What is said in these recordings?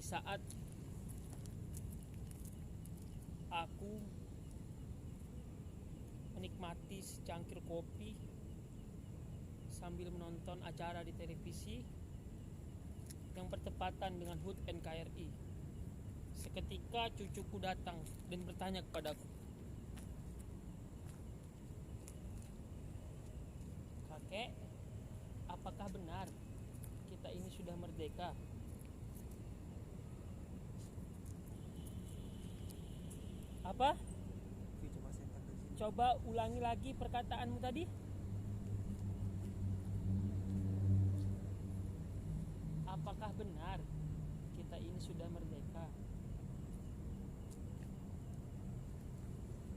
saat aku menikmati secangkir kopi sambil menonton acara di televisi yang bertepatan dengan HUT NKRI. Seketika cucuku datang dan bertanya kepadaku, "Kakek, apakah benar kita ini sudah merdeka?" Apa? Coba ulangi lagi perkataanmu tadi. Apakah benar kita ini sudah merdeka?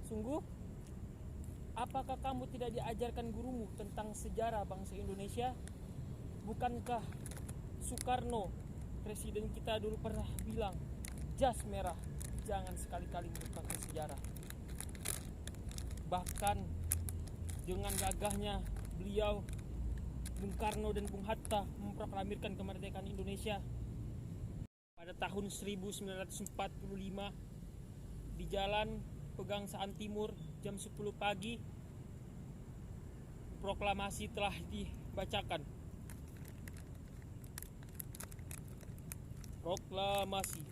Sungguh? Apakah kamu tidak diajarkan gurumu tentang sejarah bangsa Indonesia? Bukankah Soekarno, presiden kita dulu pernah bilang, jas merah, jangan sekali-kali melupakan sejarah. Bahkan dengan gagahnya beliau, Bung Karno dan Bung Hatta, memproklamirkan kemerdekaan Indonesia pada tahun 1945 di Jalan Pegangsaan Timur jam 10 pagi. Proklamasi telah dibacakan. Proklamasi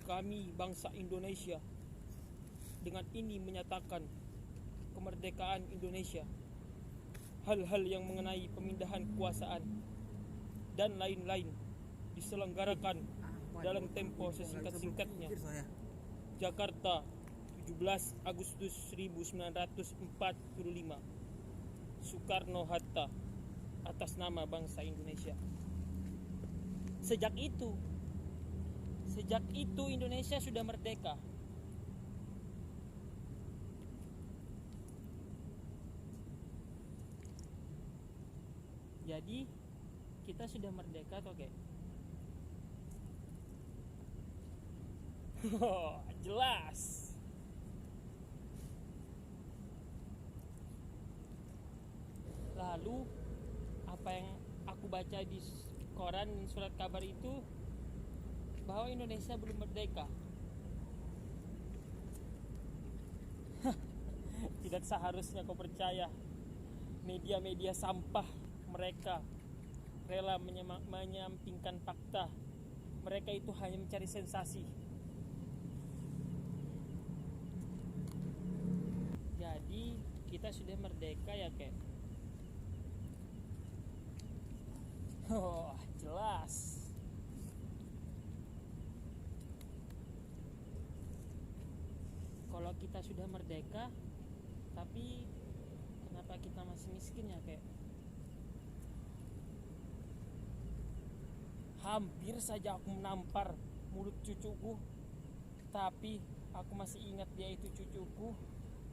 kami bangsa Indonesia dengan ini menyatakan kemerdekaan Indonesia. Hal-hal yang mengenai pemindahan kekuasaan dan lain-lain diselenggarakan dalam tempo sesingkat-singkatnya. Jakarta, 17 Agustus 1945. Soekarno-Hatta, atas nama bangsa Indonesia. Sejak itu Indonesia sudah merdeka. Jadi kita sudah merdeka toh, Kek? Oh, jelas. Lalu apa yang aku baca di koran dan surat kabar itu, bahwa Indonesia belum merdeka. Tidak seharusnya kau percaya media-media sampah. Mereka rela menyampingkan fakta. Mereka itu hanya mencari sensasi. Jadi kita sudah merdeka ya, Kek? Oh, jelas. Kalau kita sudah merdeka, tapi kenapa kita masih miskin ya, Kek? Hampir saja aku menampar mulut cucuku, tapi aku masih ingat dia itu cucuku.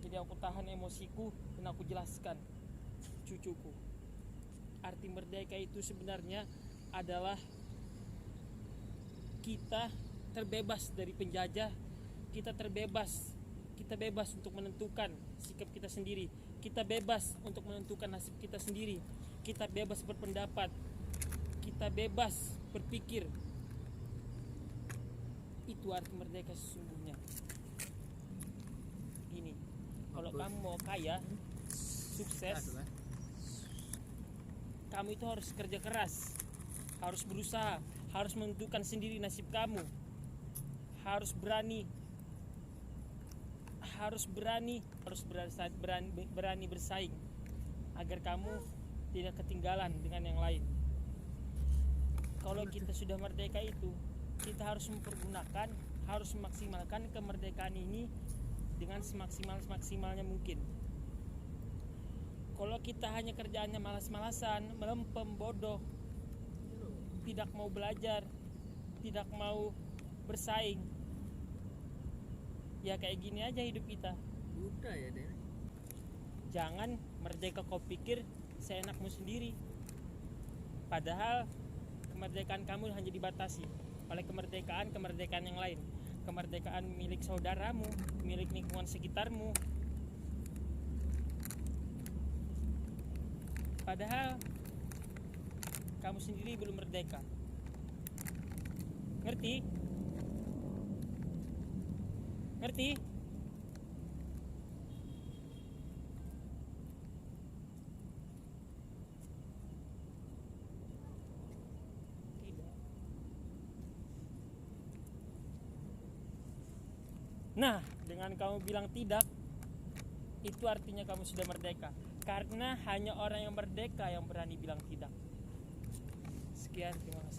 Jadi aku tahan emosiku dan aku jelaskan, cucuku, arti merdeka itu sebenarnya adalah kita terbebas dari penjajah. Kita bebas untuk menentukan sikap kita sendiri. Kita bebas untuk menentukan nasib kita sendiri. Kita bebas berpendapat. Kita bebas berpikir. Itu arti merdeka sesungguhnya. Ini, kalau kamu mau kaya, sukses, kamu itu harus kerja keras, harus berusaha, harus menentukan sendiri nasib kamu, harus berani bersaing agar kamu tidak ketinggalan dengan yang lain. Kalau kita sudah merdeka itu, kita harus memaksimalkan kemerdekaan ini dengan semaksimalnya mungkin. Kalau kita hanya kerjaannya malas-malasan, melempem, bodoh, tidak mau belajar, tidak mau bersaing, ya kayak gini aja hidup kita. Udah ya deh. Jangan merdeka kau pikir seenakmu sendiri. Padahal kemerdekaan kamu hanya dibatasi oleh kemerdekaan yang lain. Kemerdekaan milik saudaramu, milik lingkungan sekitarmu. Padahal kamu sendiri belum merdeka. Ngerti? Ngerti? Tidak. Nah, dengan kamu bilang tidak, itu artinya kamu sudah merdeka. Karena hanya orang yang merdeka yang berani bilang tidak. Sekian, terima kasih.